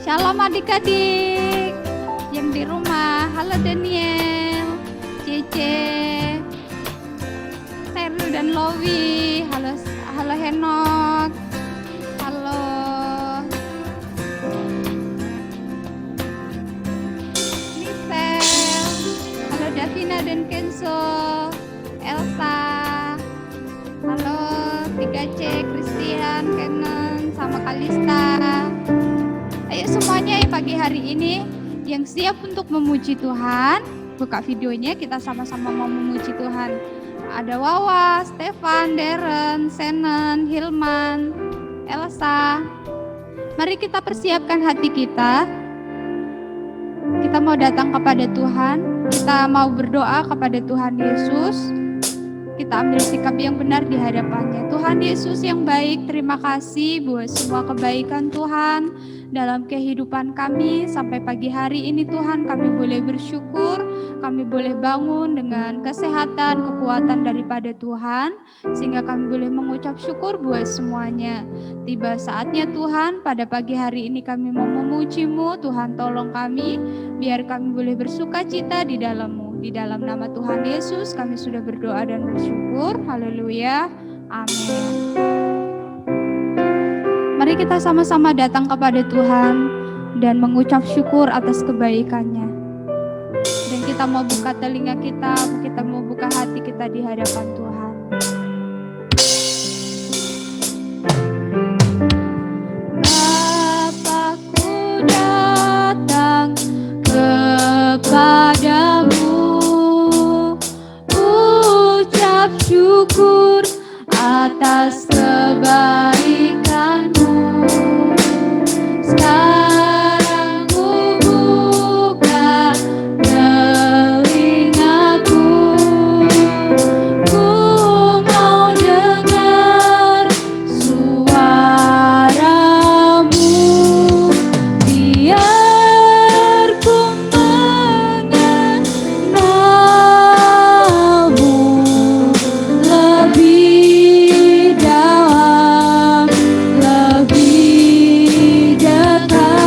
Shalom adik-adik yang di rumah. Halo Daniel, Cece, Serlu dan Lowi. Halo Henok. Halo Michelle. Halo Davina dan Kenzo. Elsa. Halo 3C, Christian, Kenan, sama Kalista. Ayo semuanya pagi hari ini yang siap untuk memuji Tuhan, buka videonya, kita sama-sama mau memuji Tuhan. Ada Wawa, Stefan, Darren, Senen, Hilman, Elsa. Mari kita persiapkan hati kita. Kita mau datang kepada Tuhan, kita mau berdoa kepada Tuhan Yesus. Kita ambil sikap yang benar di hadapannya. Tuhan Yesus yang baik, terima kasih buat semua kebaikan Tuhan dalam kehidupan kami. Sampai pagi hari ini Tuhan, kami boleh bersyukur, kami boleh bangun dengan kesehatan, kekuatan daripada Tuhan, sehingga kami boleh mengucap syukur buat semuanya. Tiba saatnya Tuhan, pada pagi hari ini kami mau memuji-Mu. Tuhan tolong kami, biar kami boleh bersuka cita di dalam-Mu. Di dalam nama Tuhan Yesus kami sudah berdoa dan bersyukur. Haleluya. Amin. Mari kita sama-sama datang kepada Tuhan dan mengucap syukur atas kebaikannya. Dan kita mau buka telinga kita mau buka hati kita di hadapan Tuhan. Bapakku datang kepadamu, ucap syukur atas kebaikanmu. Sekarang ku buka telingaku, ku mau dengar suaramu. Biar ku mengenalmu lebih dalam, lebih dekat.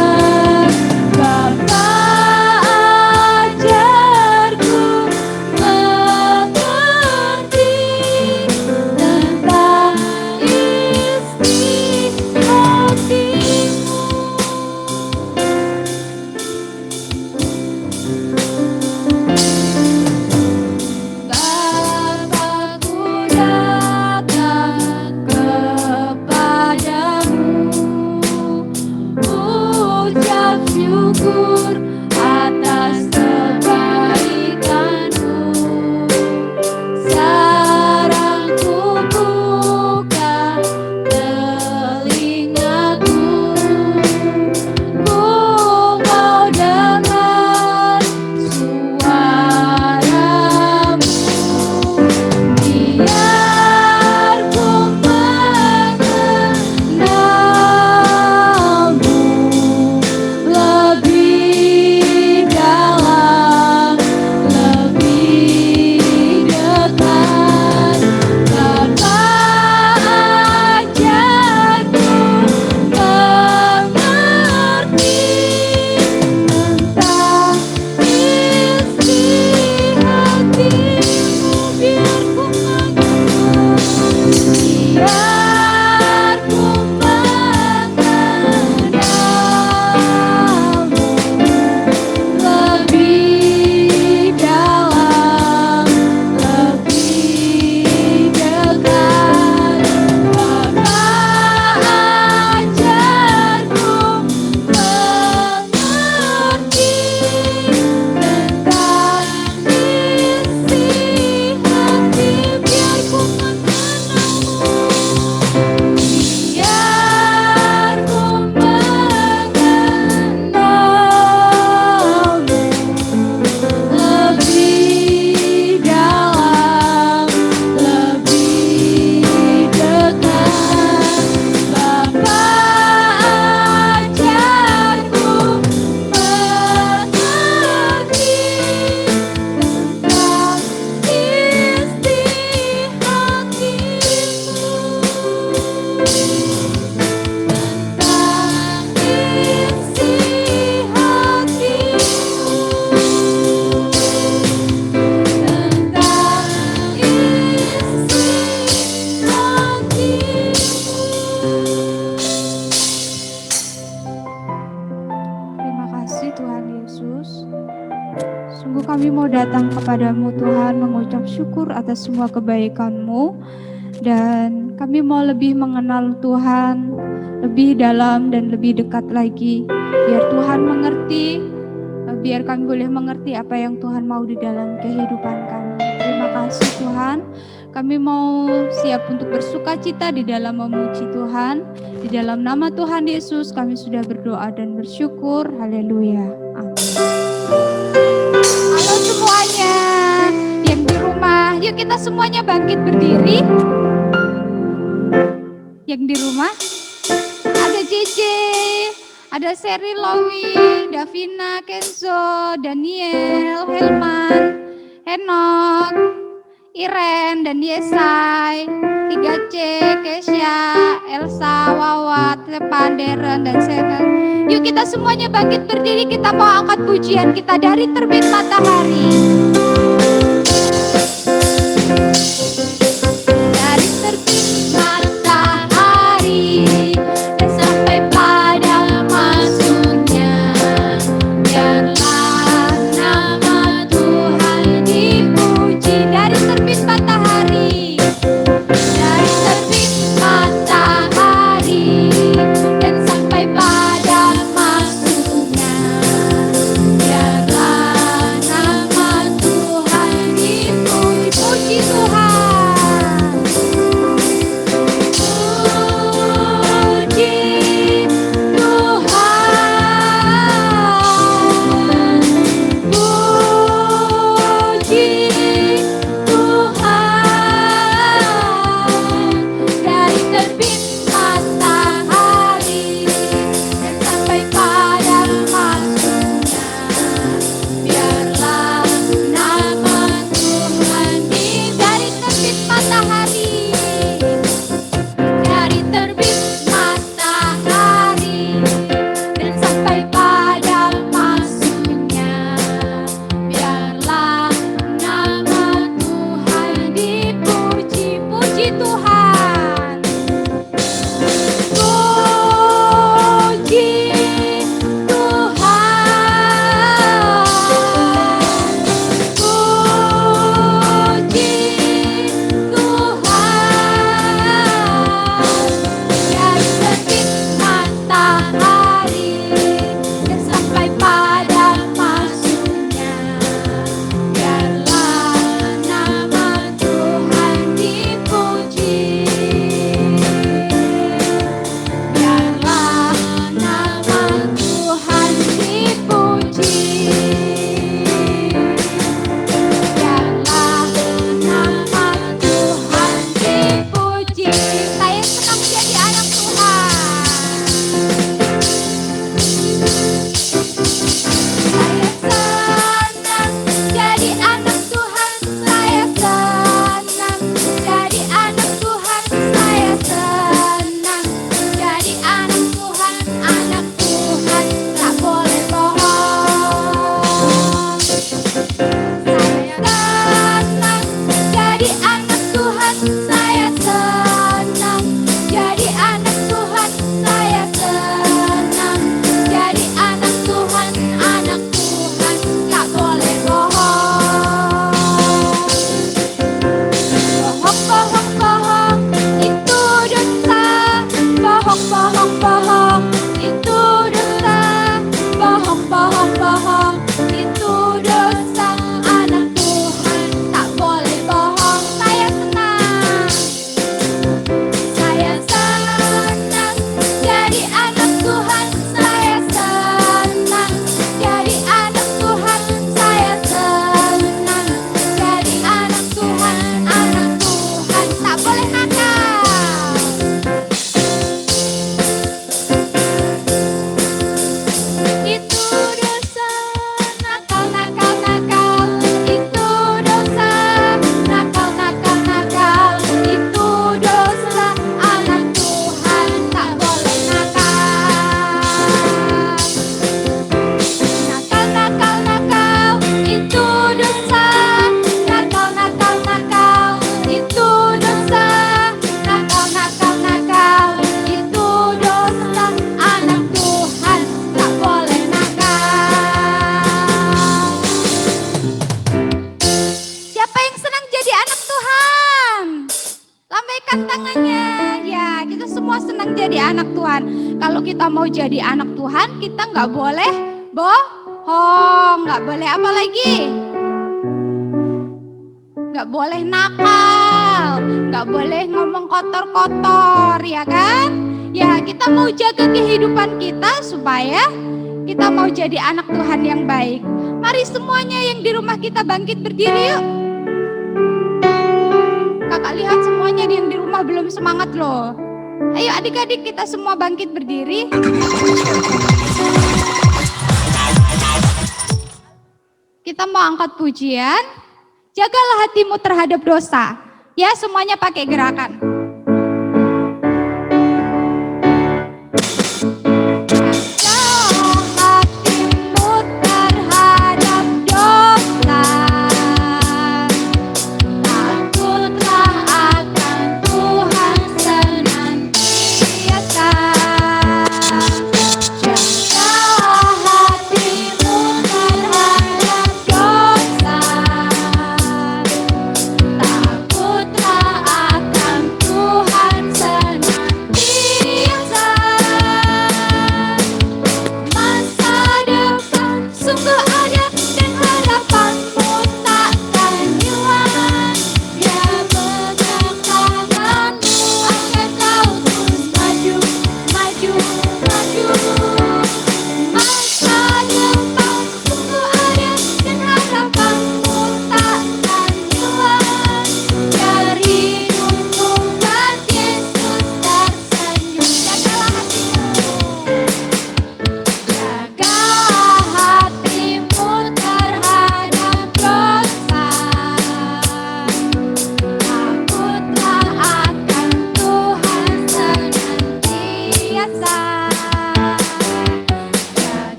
datang kepadamu Tuhan, mengucap syukur atas semua kebaikan-Mu. Dan kami mau lebih mengenal Tuhan, lebih dalam dan lebih dekat lagi. Biar Tuhan mengerti, biar kami boleh mengerti apa yang Tuhan mau di dalam kehidupan kami. Terima kasih Tuhan. Kami mau siap untuk bersuka cita di dalam memuji Tuhan. Di dalam nama Tuhan Yesus kami sudah berdoa dan bersyukur. Haleluya. Amin. Halo semuanya yang di rumah. Yuk kita semuanya bangkit berdiri. Yang di rumah ada JJ, ada Seri Lowi, Davina, Kenzo, Daniel, Helman, Henok, Iren, dan Yesai, 3C, Kesya, Elsa, Wawat, Tepan, Deren, dan Senen. Yuk kita semuanya bangkit berdiri, kita mau angkat pujian kita dari terbit matahari. Dari terbit matahari dan sampai pada masuknya, biarlah nama Tuhan dipuji. Dari terbit matahari, dari terbit matahari dan sampai pada masuknya, biarlah nama Tuhan Angkat tangannya. Ya, kita semua senang jadi anak Tuhan. Kalau kita mau jadi anak Tuhan, kita nggak boleh bohong, nggak boleh apa lagi? Nggak boleh nakal, nggak boleh ngomong kotor-kotor, ya kan? Ya, kita mau jaga kehidupan kita supaya kita mau jadi anak Tuhan yang baik. Mari semuanya yang di rumah kita bangkit berdiri yuk. Kakak lihat semuanya yang di rumah belum semangat loh. Ayo adik-adik kita semua bangkit berdiri. Kita mau angkat pujian. Jagalah hatimu terhadap dosa. Ya, semuanya pakai gerakan.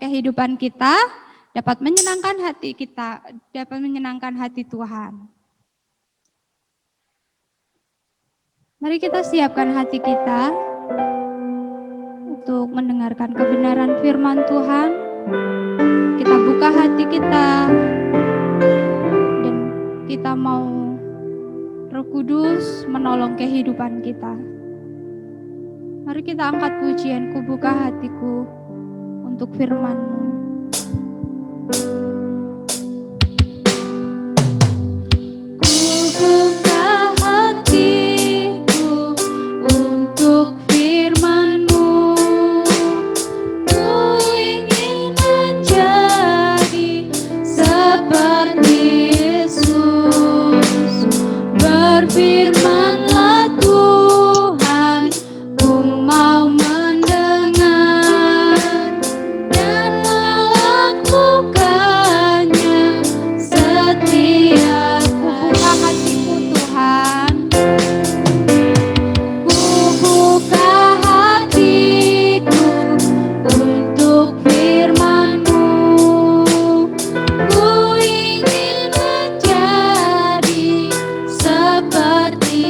Kehidupan kita dapat menyenangkan hati kita, dapat menyenangkan hati Tuhan. Mari kita siapkan hati kita untuk mendengarkan kebenaran firman Tuhan. Kita buka hati kita dan kita mau Roh Kudus menolong kehidupan kita. Mari kita angkat pujian, ku buka hatiku untuk firman-Mu. Seperti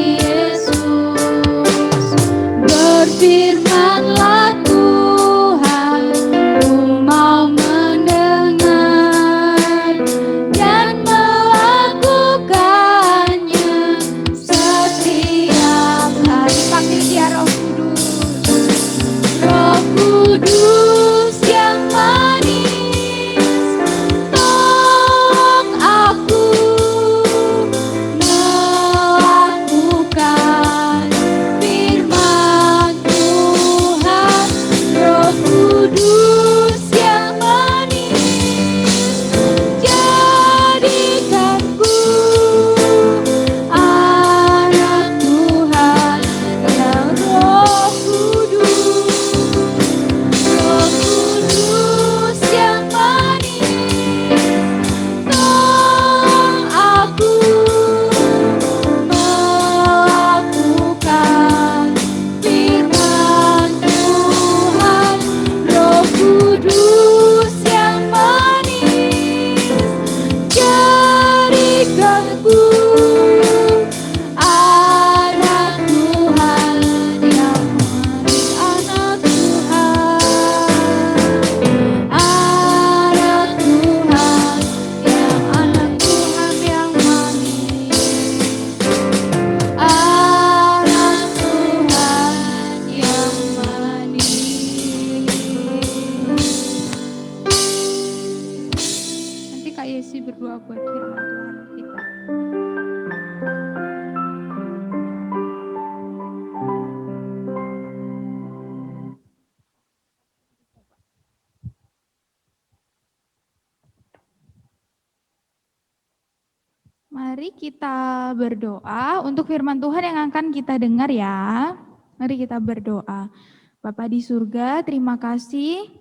Mari kita berdoa untuk firman Tuhan yang akan kita dengar ya. Mari kita berdoa. Bapa di surga, terima kasih.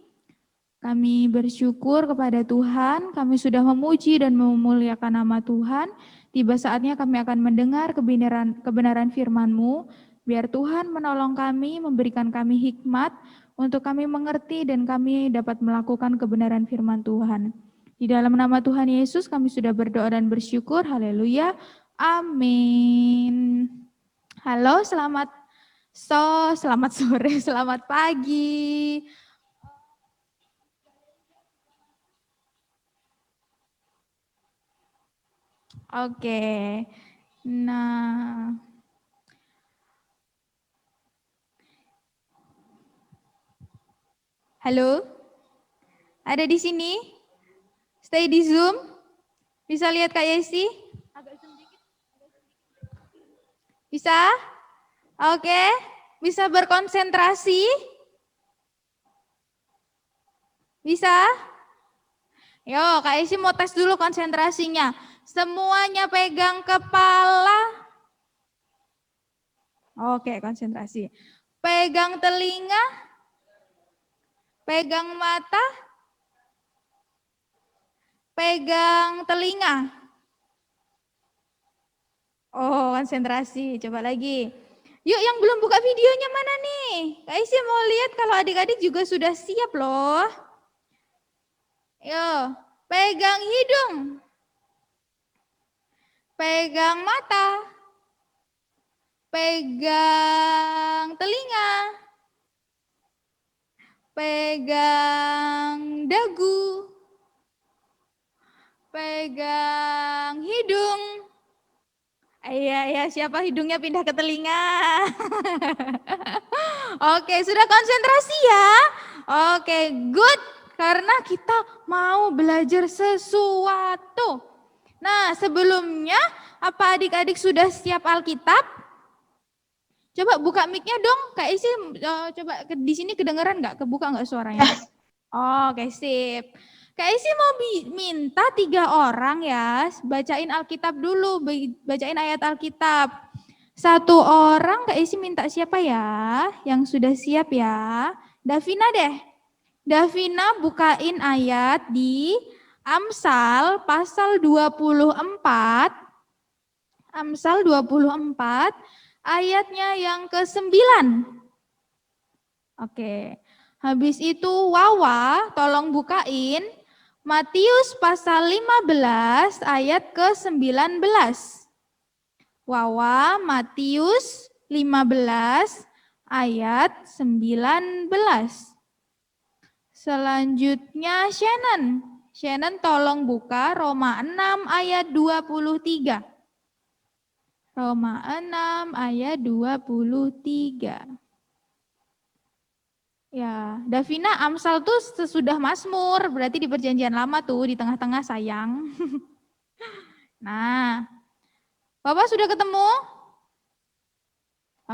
Kami bersyukur kepada Tuhan, kami sudah memuji dan memuliakan nama Tuhan. Tiba saatnya kami akan mendengar kebenaran firman-Mu. Biar Tuhan menolong kami, memberikan kami hikmat untuk kami mengerti dan kami dapat melakukan kebenaran firman Tuhan. Di dalam nama Tuhan Yesus kami sudah berdoa dan bersyukur. Haleluya. Amin. Halo, selamat sore, selamat pagi. Oke. Nah, halo? Ada di sini? Stay di Zoom? Bisa lihat Kak Yesi? Agak zoom dikit. Bisa? Oke. Bisa berkonsentrasi? Bisa? Yo, Kak Yesi mau tes dulu konsentrasinya. Semuanya pegang kepala. Oke, konsentrasi. Pegang telinga. Pegang mata. Pegang telinga. Oh, konsentrasi. Coba lagi. Yuk, yang belum buka videonya mana nih? Kak Isi mau lihat kalau adik-adik juga sudah siap loh. Yuk, pegang hidung. Pegang mata. Pegang telinga. Pegang dagu. Pegang hidung. Iya, siapa hidungnya pindah ke telinga? Oke, sudah konsentrasi ya? Oke, good. Karena kita mau belajar sesuatu. Nah, sebelumnya, apa adik-adik sudah siap Alkitab? Coba buka mic-nya dong. Kak Isi, coba di sini kedengeran nggak? Kebuka nggak suaranya? Oke, sip. Kak Isi mau minta 3 orang ya, bacain Alkitab dulu, bacain ayat Alkitab. 1 orang Kak Isi minta siapa ya? Yang sudah siap ya? Davina deh. Davina bukain ayat di Amsal pasal 24. Amsal 24 ayatnya yang ke-9. Oke. Habis itu Wawa tolong bukain Matius pasal 15 ayat ke-19. Wawa Matius 15 ayat 19. Selanjutnya Shannon. Shannon tolong buka Roma 6 ayat 23. Roma 6 ayat 23. Ya, Davina Amsal tuh sesudah Mazmur, berarti di perjanjian lama tuh di tengah-tengah sayang. Nah, Bapak sudah ketemu?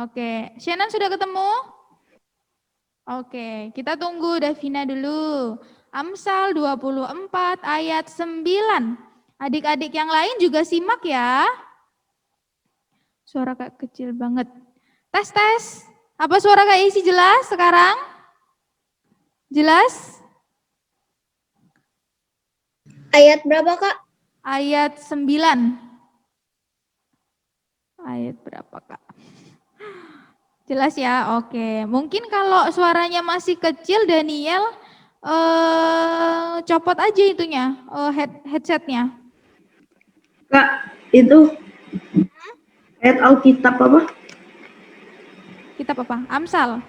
Oke, Shannon sudah ketemu? Oke, kita tunggu Davina dulu. Amsal 24 ayat 9. Adik-adik yang lain juga simak ya. Suara Kak kecil banget. Tes. Apa suara Kak Isi jelas sekarang? Jelas? Ayat berapa, Kak? Ayat 9. Ayat berapa, Kak? Jelas ya? Oke. Mungkin kalau suaranya masih kecil, Daniel copot aja itunya, headsetnya. Kak, itu ayat Alkitab apa? Kitab apa? Amsal.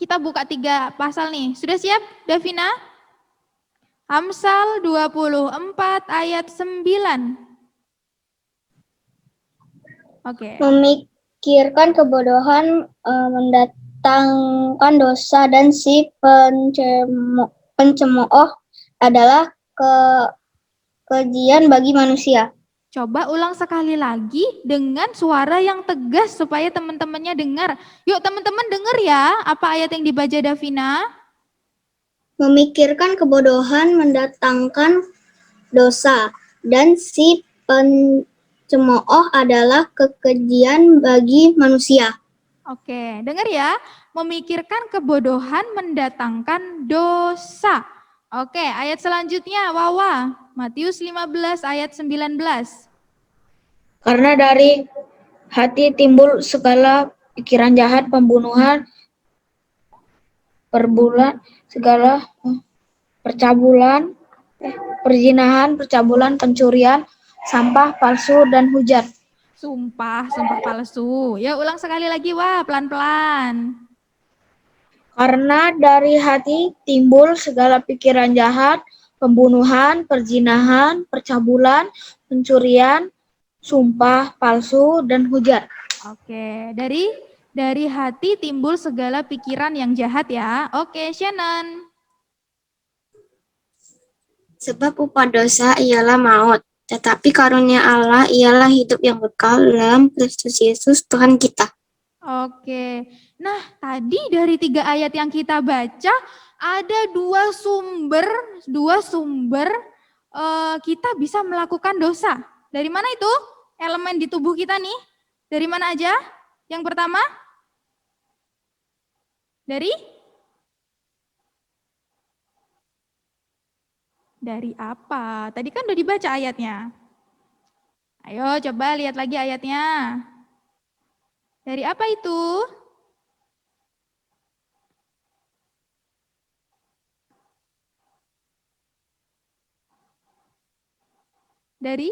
Kita buka 3 pasal nih. Sudah siap, Davina? Amsal 24 ayat 9. Oke. Memikirkan kebodohan mendatangkan dosa dan si pencemooh adalah kejian bagi manusia. Coba ulang sekali lagi dengan suara yang tegas supaya teman-temannya dengar. Yuk teman-teman dengar ya, apa ayat yang dibaca Davina? Memikirkan kebodohan mendatangkan dosa, dan si pencemooh adalah kekejian bagi manusia. Oke, dengar ya. Memikirkan kebodohan mendatangkan dosa. Oke, ayat selanjutnya, Wawa. Matius 15 ayat 19. Karena dari hati timbul segala pikiran jahat, pembunuhan, percabulan, perzinahan, percabulan, pencurian, sampah palsu, dan hujat. Sumpah palsu. Ya, ulang sekali lagi, Wah, pelan-pelan. Karena dari hati timbul segala pikiran jahat, pembunuhan, perzinahan, percabulan, pencurian, sumpah palsu, dan hujat. Oke, dari hati timbul segala pikiran yang jahat ya. Oke, Shannon. Sebab upah dosa ialah maut, tetapi karunia Allah ialah hidup yang kekal dalam Kristus Yesus Tuhan kita. Oke, nah tadi dari 3 ayat yang kita baca ada dua sumber kita bisa melakukan dosa. Dari mana itu? Elemen di tubuh kita nih. Dari mana aja? Yang pertama? Dari apa? Tadi kan udah dibaca ayatnya. Ayo coba lihat lagi ayatnya. Dari apa itu? Dari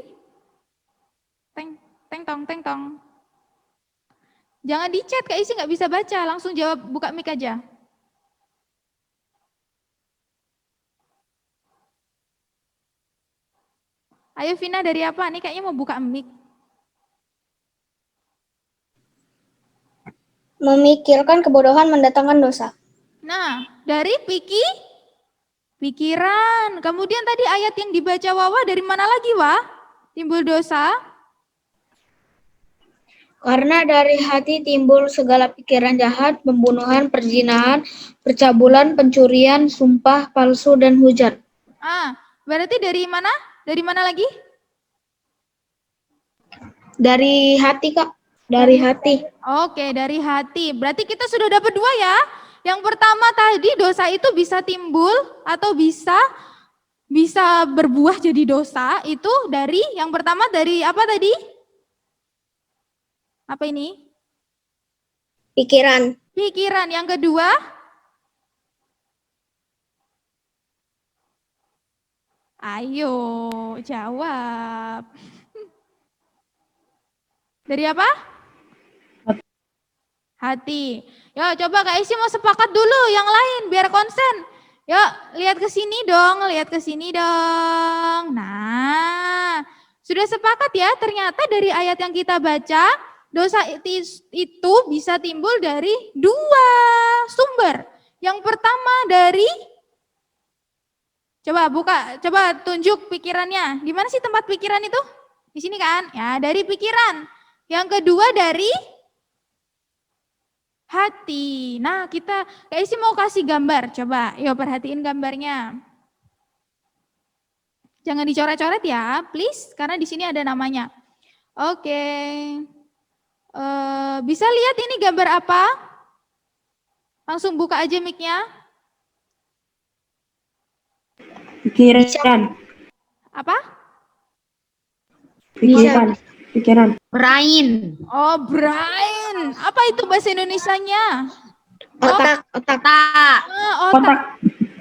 teng tong. Jangan di chat, Kak Isi nggak bisa baca, langsung jawab, buka mic aja. Ayo Vina, dari apa? Nih kayaknya mau buka mic. Memikirkan kebodohan mendatangkan dosa. Nah, dari pikiran. Kemudian tadi ayat yang dibaca Wawa dari mana lagi, Wah? Timbul dosa. Karena dari hati timbul segala pikiran jahat, pembunuhan, perzinahan, percabulan, pencurian, sumpah palsu, dan hujat. Berarti dari mana? Dari mana lagi? Dari hati, Kak. Dari hati. Oke, dari hati. Berarti kita sudah dapat 2 ya. Yang pertama tadi dosa itu bisa timbul atau bisa berbuah jadi dosa. Itu dari yang pertama dari apa tadi? Apa ini? Pikiran. Pikiran. Yang kedua? Ayo, jawab. Dari apa? Hati. Yuk, coba Kak Isi mau sepakat dulu yang lain biar konsen. Yuk, lihat ke sini dong. Nah, sudah sepakat ya, ternyata dari ayat yang kita baca, dosa itu bisa timbul dari 2 sumber. Yang pertama dari, coba tunjuk pikirannya. Di mana sih tempat pikiran itu? Di sini kan? Ya, dari pikiran. Yang kedua dari hati. Nah, Kak Isi mau kasih gambar. Coba, yuk perhatiin gambarnya. Jangan dicoret-coret ya, please, karena di sini ada namanya. Oke. Bisa lihat ini gambar apa? Langsung buka aja mic-nya. Pikiran. Apa? Pikiran. Brain. Oh, brain. Apa itu bahasa Indonesianya? Otak. Otak.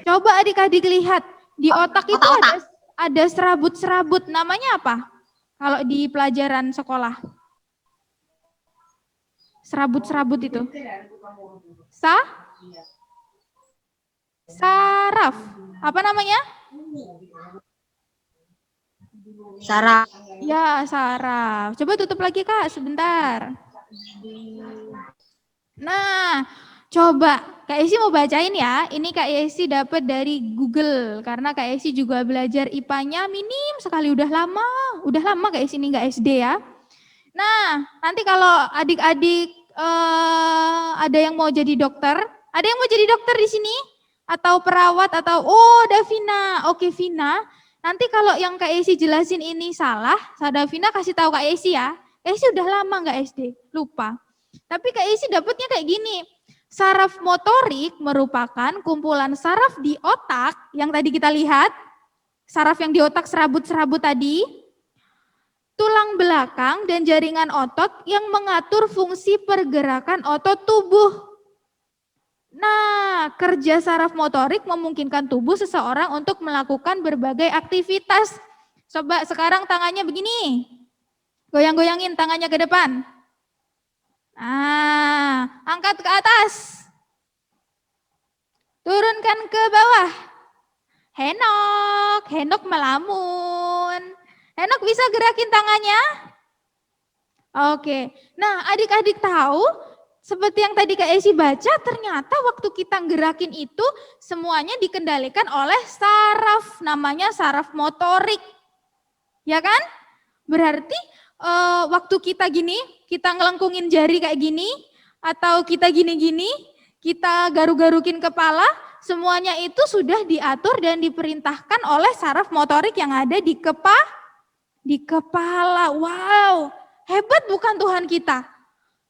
Coba adik-adik lihat. Di otak itu Otak. ada serabut-serabut. Namanya apa? Kalau di pelajaran sekolah. Serabut-serabut itu. Saraf. Apa namanya? Saraf. Ya, saraf. Coba tutup lagi Kak, sebentar. Nah, coba Kak Esi mau bacain ya. Ini Kak Esi dapat dari Google karena Kak Esi juga belajar IPA-nya minim sekali, udah lama Kak Esi ini nggak SD ya. Nah, nanti kalau adik-adik ada yang mau jadi dokter, ada yang mau jadi dokter di sini atau perawat atau ada Vina. Oke Vina. Nanti kalau yang Kak Esi jelasin ini salah, Sadafina kasih tahu Kak Esi ya. Kak Esi udah lama nggak SD, lupa. Tapi Kak Esi dapatnya kayak gini. Saraf motorik merupakan kumpulan saraf di otak yang tadi kita lihat. Saraf yang di otak serabut-serabut tadi. Tulang belakang dan jaringan otot yang mengatur fungsi pergerakan otot tubuh. Nah, kerja saraf motorik memungkinkan tubuh seseorang untuk melakukan berbagai aktivitas. Coba sekarang tangannya begini. Goyang-goyangin tangannya ke depan. Nah, angkat ke atas. Turunkan ke bawah. Henok melamun. Henok bisa gerakin tangannya? Oke. Nah, adik-adik tahu seperti yang tadi Kak Esi baca, ternyata waktu kita gerakin itu semuanya dikendalikan oleh saraf, namanya saraf motorik. Ya kan? Berarti waktu kita gini, kita ngelengkungin jari kayak gini, atau kita gini-gini, kita garuk-garukin kepala, semuanya itu sudah diatur dan diperintahkan oleh saraf motorik yang ada di kepala. Wow, hebat bukan Tuhan kita?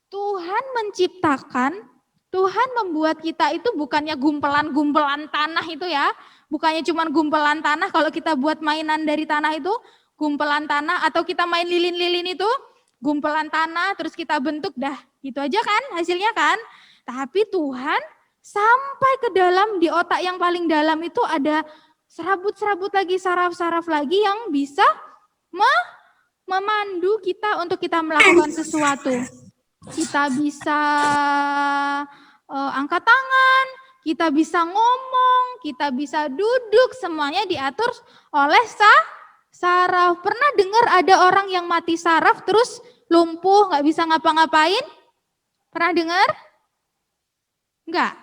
Tuhan menciptakan, Tuhan membuat kita itu bukannya gumpelan-gumpelan tanah itu ya. Bukannya cuma gumpelan tanah, kalau kita buat mainan dari tanah itu, gumpelan tanah, atau kita main lilin-lilin itu, gumpelan tanah, terus kita bentuk, dah gitu aja kan hasilnya kan. Tapi Tuhan sampai ke dalam, di otak yang paling dalam itu ada serabut-serabut lagi, saraf-saraf lagi yang bisa memandu kita untuk kita melakukan sesuatu. Kita bisa angkat tangan, kita bisa ngomong, kita bisa duduk, semuanya diatur oleh saraf. Pernah dengar ada orang yang mati saraf terus lumpuh, nggak bisa ngapa-ngapain? Pernah dengar? Enggak?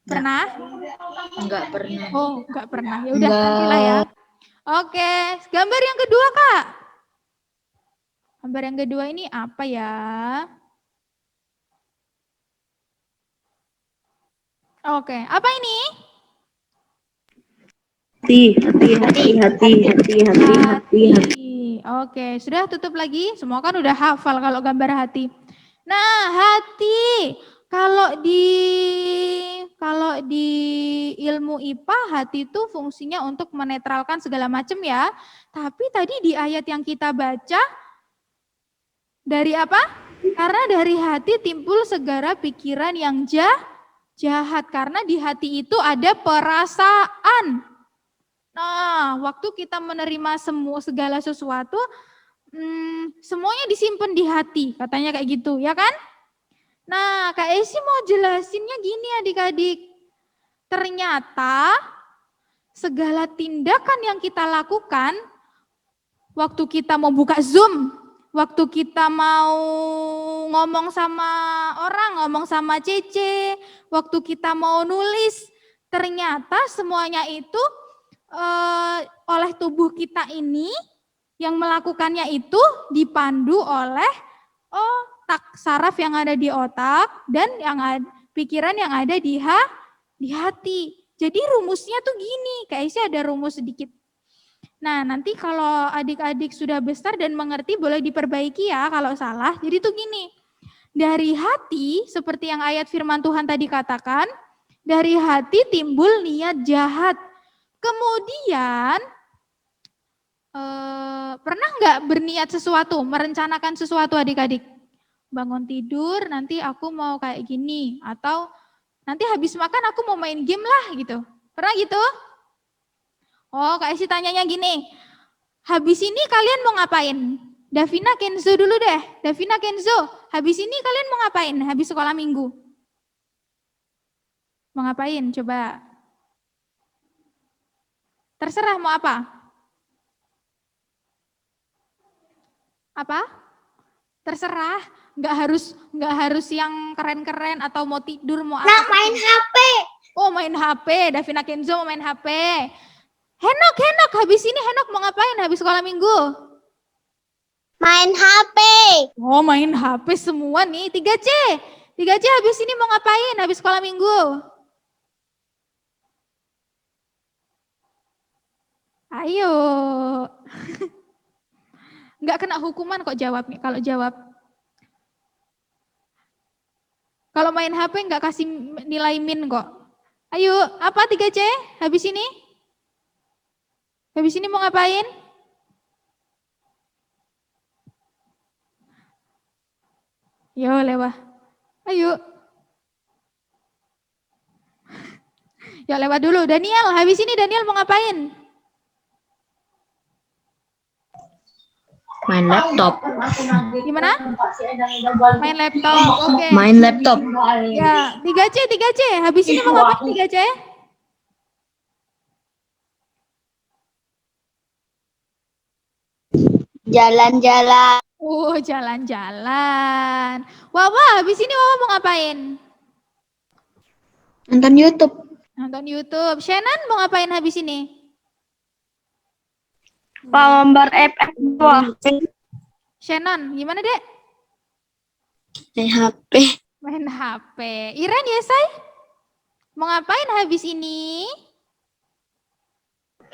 Pernah? Enggak pernah. Oh, enggak pernah. Ya udah, nantilah ya. Oke, gambar yang kedua, Kak. Gambar yang kedua ini apa ya? Oke, apa ini? Hati. Oke, sudah tutup lagi. Semua kan udah hafal kalau gambar hati. Nah, hati. Kalau di ilmu IPA, hati itu fungsinya untuk menetralkan segala macam ya. Tapi tadi di ayat yang kita baca, dari apa? Karena dari hati timbul segala pikiran yang jahat. Karena di hati itu ada perasaan. Nah, waktu kita menerima segala sesuatu, semuanya disimpan di hati. Katanya kayak gitu, ya kan? Nah, Kak Esi mau jelasinnya gini adik-adik. Ternyata segala tindakan yang kita lakukan, waktu kita mau buka Zoom, waktu kita mau ngomong sama orang, ngomong sama Cece, waktu kita mau nulis, ternyata semuanya itu oleh tubuh kita ini, yang melakukannya itu dipandu oleh saraf yang ada di otak dan pikiran yang ada di hati. Jadi rumusnya tuh gini, kayaknya ada rumus sedikit. Nah, nanti kalau adik-adik sudah besar dan mengerti boleh diperbaiki ya kalau salah. Jadi tuh gini, dari hati seperti yang ayat firman Tuhan tadi katakan, dari hati timbul niat jahat. Kemudian, pernah nggak berniat sesuatu, merencanakan sesuatu adik-adik? Bangun tidur, nanti aku mau kayak gini. Atau nanti habis makan aku mau main game lah gitu. Pernah gitu? Oh, Kak Esi tanyanya gini, habis ini kalian mau ngapain? Davina, Kenzo dulu deh. Davina, Kenzo, habis ini kalian mau ngapain? Habis sekolah minggu. Mau ngapain? Coba. Terserah mau apa? Apa? Terserah. Nggak harus yang keren-keren atau mau tidur, mau apa. Nah, main HP. Oh, main HP. Davina, Kenzo mau main HP. Henok, habis ini Henok mau ngapain habis sekolah minggu? Main HP. Oh, main HP semua nih. 3C habis ini mau ngapain habis sekolah minggu? Ayo. Nggak kena hukuman kok jawabnya kalau jawab. Kalau main HP nggak kasih nilai min kok. Ayo, apa 3C? Habis ini? Habis ini mau ngapain? Yo, lewat. Ayo. Yuk lewat dulu. Daniel, habis ini Daniel mau ngapain? Main laptop. Gimana? Main laptop. Oke. Main laptop. Ya, 3C. Habis ini mau ngapain 3C? Jalan-jalan. Oh, jalan-jalan. Wawa, habis ini Wawa mau ngapain? Nonton YouTube. Nonton YouTube. Shannon mau ngapain habis ini? Gambar FF2. Shannon, gimana dek? Main HP. Main HP. Iren ya, Say? Mau ngapain habis ini?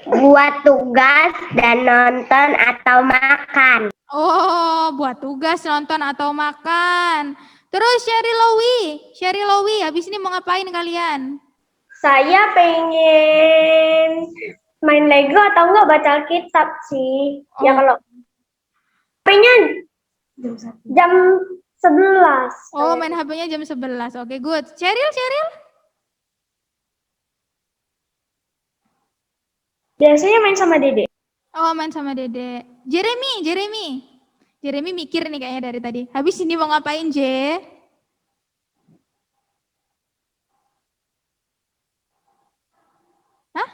Buat tugas dan nonton atau makan. Oh, buat tugas, nonton, atau makan. Terus Sherry Lowi, habis ini mau ngapain kalian? Saya pengen main Lego atau enggak baca Alkitab sih. Ya kalau pengen jam 11. Oh, main HP-nya jam 11. Oke, good. Cheryl? Biasanya main sama Dede. Oh, main sama Dede. Jeremy mikir nih kayaknya dari tadi. Habis ini mau ngapain, Je? Hah?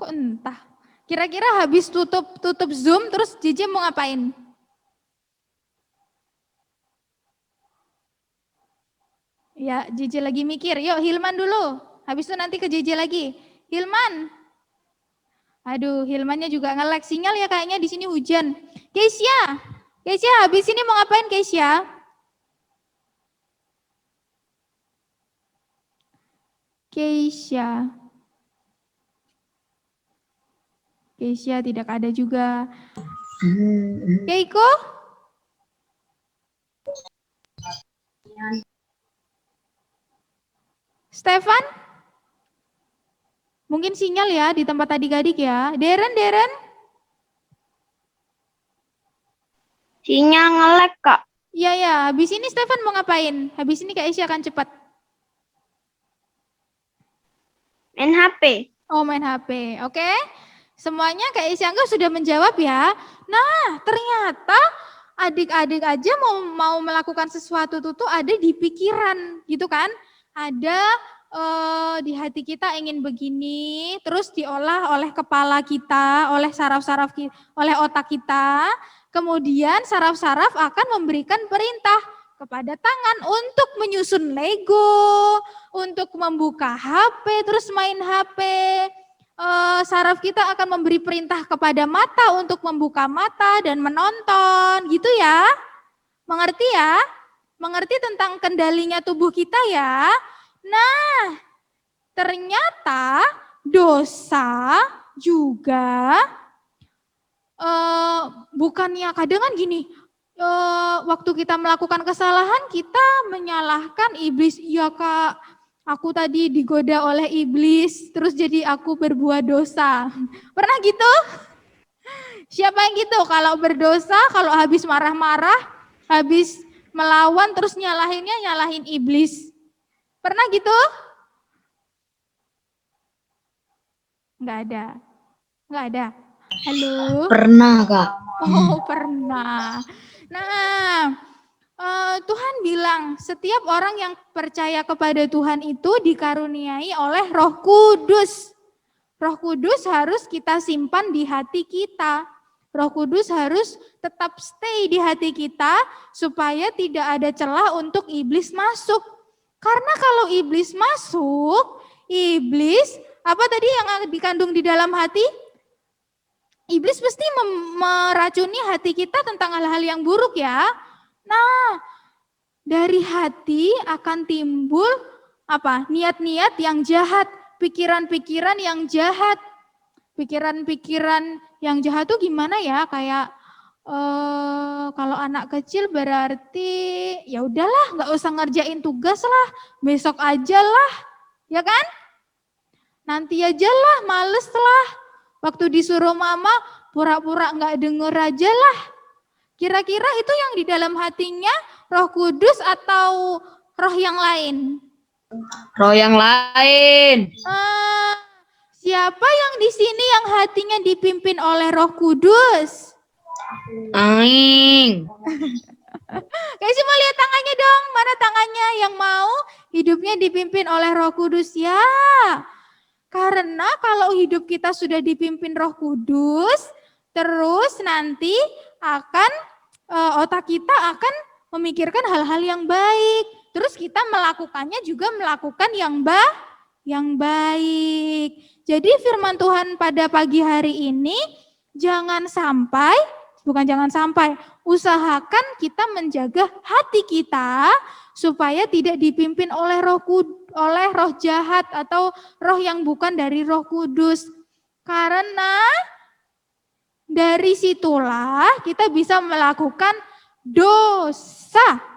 Kok entah? Kira-kira habis tutup Zoom terus JJ mau ngapain? Ya, JJ lagi mikir. Yuk, Hilman dulu. Habis itu nanti ke JJ lagi. Hilman. Aduh, Hilmannya juga nge-lag sinyal ya kayaknya di sini hujan. Keisha, habis ini mau ngapain Keisha? Keisha tidak ada juga. Keiko? Stefan? Mungkin sinyal ya di tempat adik-adik ya. Darren? Sinyal nge-lag, Kak. Iya, habis ini Stefan mau ngapain? Habis ini Kak Isya akan cepat. Main HP. Oh, main HP. Oke. Semuanya Kak Isya enggak sudah menjawab ya. Nah, ternyata adik-adik aja mau melakukan sesuatu tuh ada di pikiran gitu kan. Ada di hati kita ingin begini, terus diolah oleh kepala kita, oleh saraf-saraf, oleh otak kita, kemudian saraf-saraf akan memberikan perintah kepada tangan untuk menyusun Lego, untuk membuka HP, terus main HP. Saraf kita akan memberi perintah kepada mata untuk membuka mata dan menonton, gitu ya. Mengerti ya? Mengerti tentang kendalinya tubuh kita ya? Nah, ternyata dosa juga bukannya kadang kan gini, waktu kita melakukan kesalahan kita menyalahkan iblis. Iya Kak, aku tadi digoda oleh iblis, terus jadi aku berbuat dosa. Pernah gitu? Siapa yang gitu? Kalau berdosa, kalau habis marah-marah, habis melawan terus nyalahin iblis. Pernah gitu? Enggak ada. Halo? Pernah, Kak. Oh, pernah. Nah, Tuhan bilang setiap orang yang percaya kepada Tuhan itu dikaruniai oleh Roh Kudus. Roh Kudus harus kita simpan di hati kita. Roh Kudus harus tetap stay di hati kita supaya tidak ada celah untuk iblis masuk. Karena kalau iblis masuk, iblis apa tadi yang dikandung di dalam hati? Iblis pasti meracuni hati kita tentang hal-hal yang buruk ya. Nah, dari hati akan timbul apa? Niat-niat yang jahat, pikiran-pikiran yang jahat. pikiran-pikiran yang jahat tuh gimana ya? Kayak kalau anak kecil berarti ya udahlah, nggak usah ngerjain tugas lah, besok aja lah, ya kan? Nanti aja lah, males lah. Waktu disuruh mama, pura-pura nggak denger aja lah. Kira-kira itu yang di dalam hatinya Roh Kudus atau roh yang lain? Roh yang lain. Siapa yang di sini yang hatinya dipimpin oleh Roh Kudus? Aing. Kasih mau lihat tangannya dong. Mana tangannya yang mau hidupnya dipimpin oleh Roh Kudus? Ya. Karena kalau hidup kita sudah dipimpin Roh Kudus, terus nanti akan otak kita akan memikirkan hal-hal yang baik. Terus kita melakukannya juga melakukan yang baik. Jadi firman Tuhan pada pagi hari ini usahakan kita menjaga hati kita supaya tidak dipimpin oleh roh jahat atau roh yang bukan dari Roh Kudus. Karena dari situlah kita bisa melakukan dosa.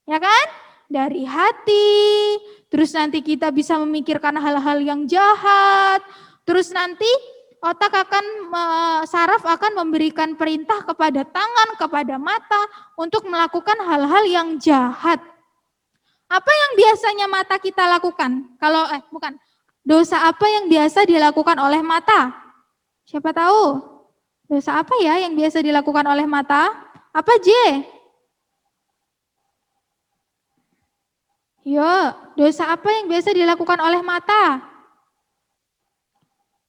Ya kan? Dari hati, terus nanti kita bisa memikirkan hal-hal yang jahat, terus nanti saraf akan memberikan perintah kepada tangan, kepada mata untuk melakukan hal-hal yang jahat. Apa yang biasanya mata kita lakukan? Dosa apa yang biasa dilakukan oleh mata? Siapa tahu? Dosa apa ya yang biasa dilakukan oleh mata? Apa J? Yo, dosa apa yang biasa dilakukan oleh mata?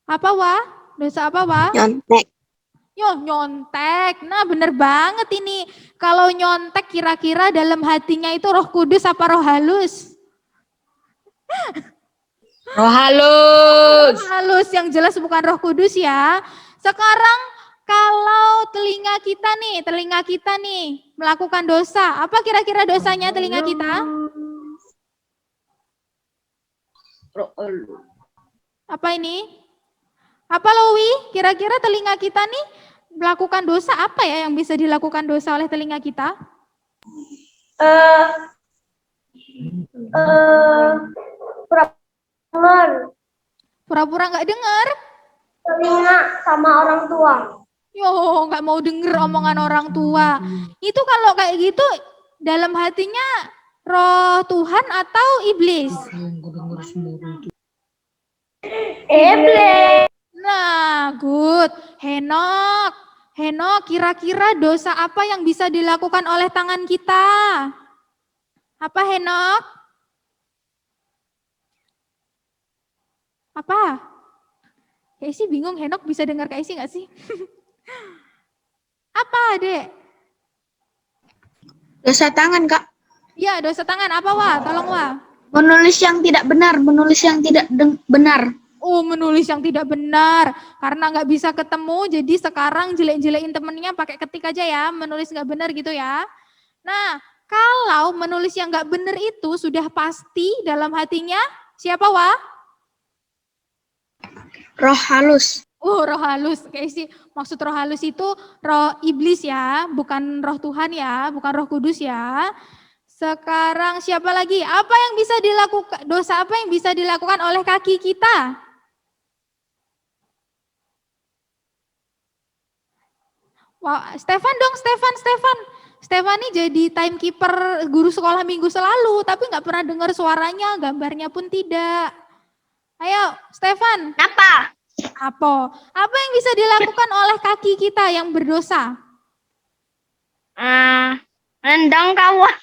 Apa Wah? Dosa apa Wah? Nyontek. Yo, nyontek. Nah, bener banget ini. Kalau nyontek kira-kira dalam hatinya itu Roh Kudus apa roh halus? Roh halus. Roh halus yang jelas bukan Roh Kudus ya. Sekarang kalau telinga kita nih melakukan dosa, apa kira-kira dosanya telinga kita? Apa ini? Apa Lowi? Kira-kira telinga kita nih melakukan dosa apa ya yang bisa dilakukan dosa oleh telinga kita? Pura-pura nggak dengar? Telinga sama orang tua. Yo, nggak mau denger omongan orang tua. Itu kalau kayak gitu dalam hatinya roh Tuhan atau iblis? Iblis. Nah, good. Henok, kira-kira dosa apa yang bisa dilakukan oleh tangan kita? Apa Henok? Apa? Kak Isi bingung, Henok bisa dengar Kak Isi nggak sih? Apa, Dek? Dosa tangan, Kak. Ya, dosa tangan. Apa, Wah? Tolong, Wah. Menulis yang tidak benar, menulis yang tidak benar. Oh, menulis yang tidak benar. Karena nggak bisa ketemu, jadi sekarang jelek-jelekin temennya pakai ketik aja ya, menulis nggak benar gitu ya. Nah, kalau menulis yang nggak benar itu sudah pasti dalam hatinya, siapa, Wah? Roh halus. Roh halus. Kayak sih, maksud roh halus itu roh iblis ya, bukan roh Tuhan ya, bukan Roh Kudus ya. Sekarang siapa lagi? Apa yang bisa dilakukan? Dosa apa yang bisa dilakukan oleh kaki kita? Wah, Stefan dong, Stefan. Stefan ini jadi timekeeper guru sekolah minggu selalu, tapi nggak pernah dengar suaranya, gambarnya pun tidak. Ayo, Stefan. Apa? Apa yang bisa dilakukan oleh kaki kita yang berdosa? Nendang kawan.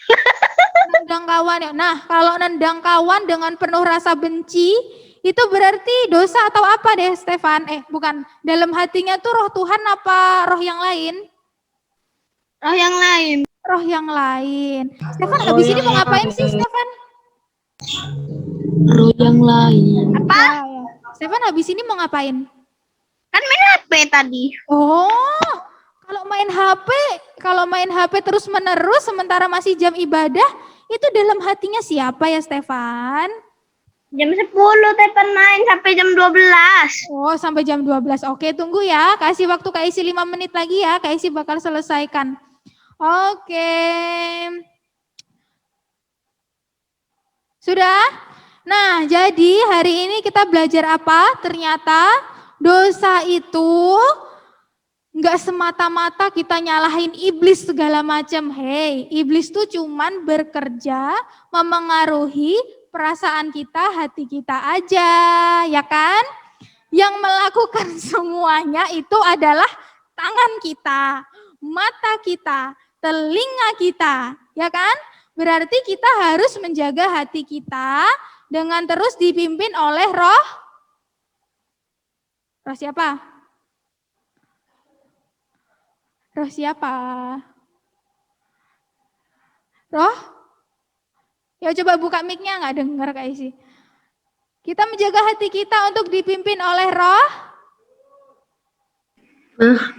Nendang kawan ya. Nah, kalau nendang kawan dengan penuh rasa benci, itu berarti dosa atau apa deh, Stefan? Bukan. Dalam hatinya tuh roh Tuhan apa roh yang lain? Roh yang lain. Roh yang lain. Stefan, habis ini mau ngapain sih, Stefan? Roh yang lain. Apa? Stefan, habis ini mau ngapain? Kan main HP tadi. Oh, kalau main HP terus menerus sementara masih jam ibadah, itu dalam hatinya siapa ya, Stefan? Jam 10 Tepan main sampai jam 12. Oh, sampai jam 12. Oke, tunggu ya. Kasih waktu Kak Isi 5 menit lagi ya. Kak Isi bakal selesaikan. Oke. Sudah? Nah, jadi hari ini kita belajar apa? Ternyata dosa itu nggak semata-mata kita nyalahin iblis segala macam. Hei, iblis tuh cuman bekerja memengaruhi perasaan kita, hati kita aja, ya kan? Yang melakukan semuanya itu adalah tangan kita, mata kita, telinga kita, ya kan? Berarti kita harus menjaga hati kita dengan terus dipimpin oleh roh siapa? Roh siapa? Roh? Ya coba buka mic-nya, nggak dengar Kak Isi. Kita menjaga hati kita untuk dipimpin oleh roh?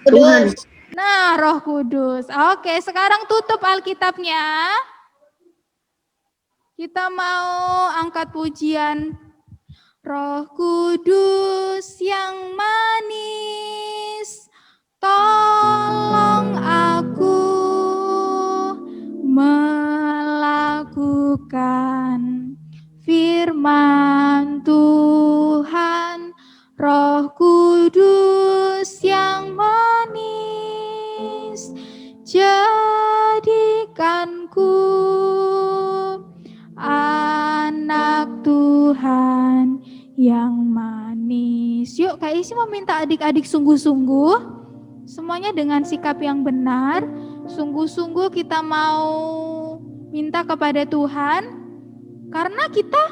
Tuhan. Nah, Roh Kudus. Oke, sekarang tutup Alkitabnya. Kita mau angkat pujian. Roh Kudus yang manis, tolong aku melakukan firman Tuhan. Roh Kudus yang manis, jadikanku anak Tuhan yang manis. Yuk Kak Isi meminta adik-adik sungguh-sungguh, semuanya dengan sikap yang benar. Sungguh-sungguh kita mau minta kepada Tuhan, karena kita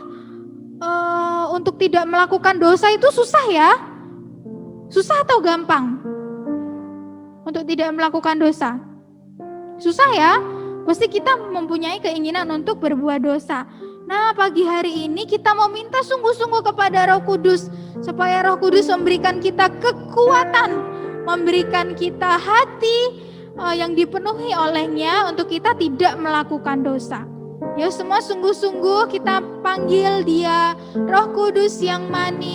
untuk tidak melakukan dosa itu susah ya. Susah atau gampang? Untuk tidak melakukan dosa. Susah ya? Pasti kita mempunyai keinginan untuk berbuat dosa. Nah, pagi hari ini kita mau minta sungguh-sungguh kepada Roh Kudus, supaya Roh Kudus memberikan kita kekuatan, memberikan kita hati yang dipenuhi olehnya untuk kita tidak melakukan dosa. Ya semua sungguh-sungguh kita panggil Dia, Roh Kudus yang manis.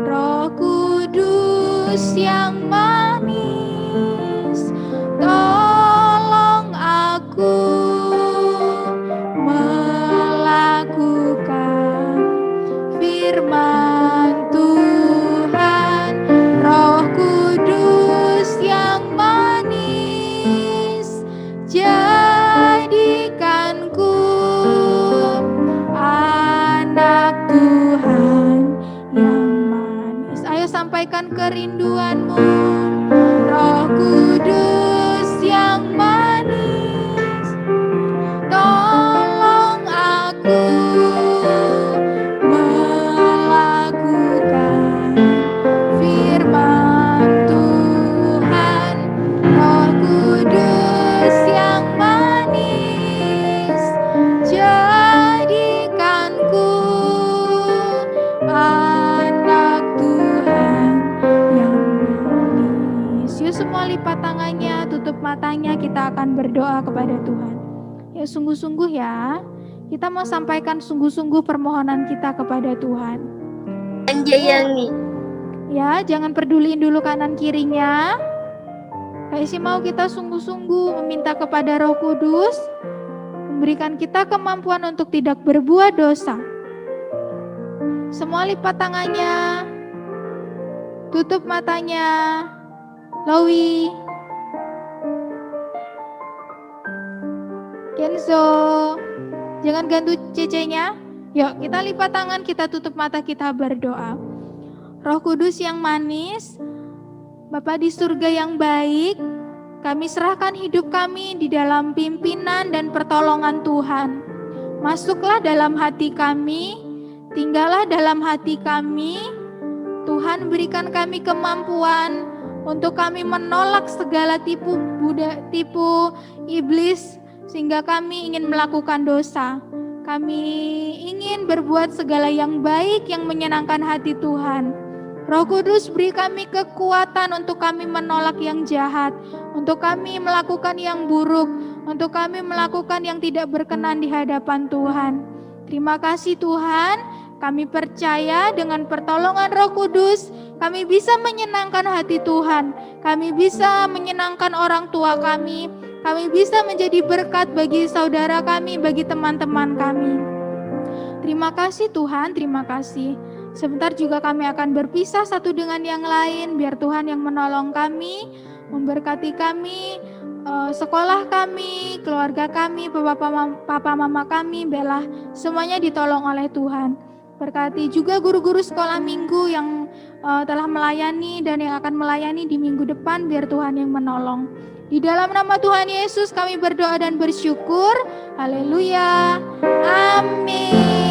Roh Kudus yang manis, tolong aku melakukan firman Tuhan. Roh Kudus yang manis, jadikanku anak Tuhan yang manis. Ayo sampaikan kerinduanmu. Roh Kudus yang manis, tolong aku melakukan firman Tuhan. Roh Kudus yang manis, jadikanku anak Tuhan yang manis. Yuk semua lipat tangannya, tutup matanya, kita akan berdoa kepada Tuhan. Ya sungguh-sungguh ya, kita mau sampaikan sungguh-sungguh permohonan kita kepada Tuhan. Anjayani. Ya, jangan peduliin dulu kanan kirinya. Kak Isi mau kita sungguh-sungguh meminta kepada Roh Kudus, memberikan kita kemampuan untuk tidak berbuat dosa. Semua lipat tangannya, tutup matanya. Lowi, Kenzo, jangan gantu cecenya. Yuk kita lipat tangan, kita tutup mata, kita berdoa. Roh Kudus yang manis, Bapa di surga yang baik, kami serahkan hidup kami di dalam pimpinan dan pertolongan Tuhan. Masuklah dalam hati kami, tinggallah dalam hati kami. Tuhan berikan kami kemampuan untuk kami menolak segala tipu iblis, sehingga kami ingin melakukan dosa. Kami ingin berbuat segala yang baik yang menyenangkan hati Tuhan. Roh Kudus beri kami kekuatan untuk kami menolak yang jahat, untuk kami melakukan yang buruk, untuk kami melakukan yang tidak berkenan di hadapan Tuhan. Terima kasih Tuhan, kami percaya dengan pertolongan Roh Kudus, kami bisa menyenangkan hati Tuhan, kami bisa menyenangkan orang tua kami bisa menjadi berkat bagi saudara kami, bagi teman-teman kami. Terima kasih Tuhan, terima kasih. Sebentar juga kami akan berpisah satu dengan yang lain, biar Tuhan yang menolong kami, memberkati kami, sekolah kami, keluarga kami, papa mama kami, Bella, semuanya ditolong oleh Tuhan. Berkati juga guru-guru sekolah minggu yang telah melayani dan yang akan melayani di minggu depan, biar Tuhan yang menolong. Di dalam nama Tuhan Yesus kami berdoa dan bersyukur. Haleluya. Amin.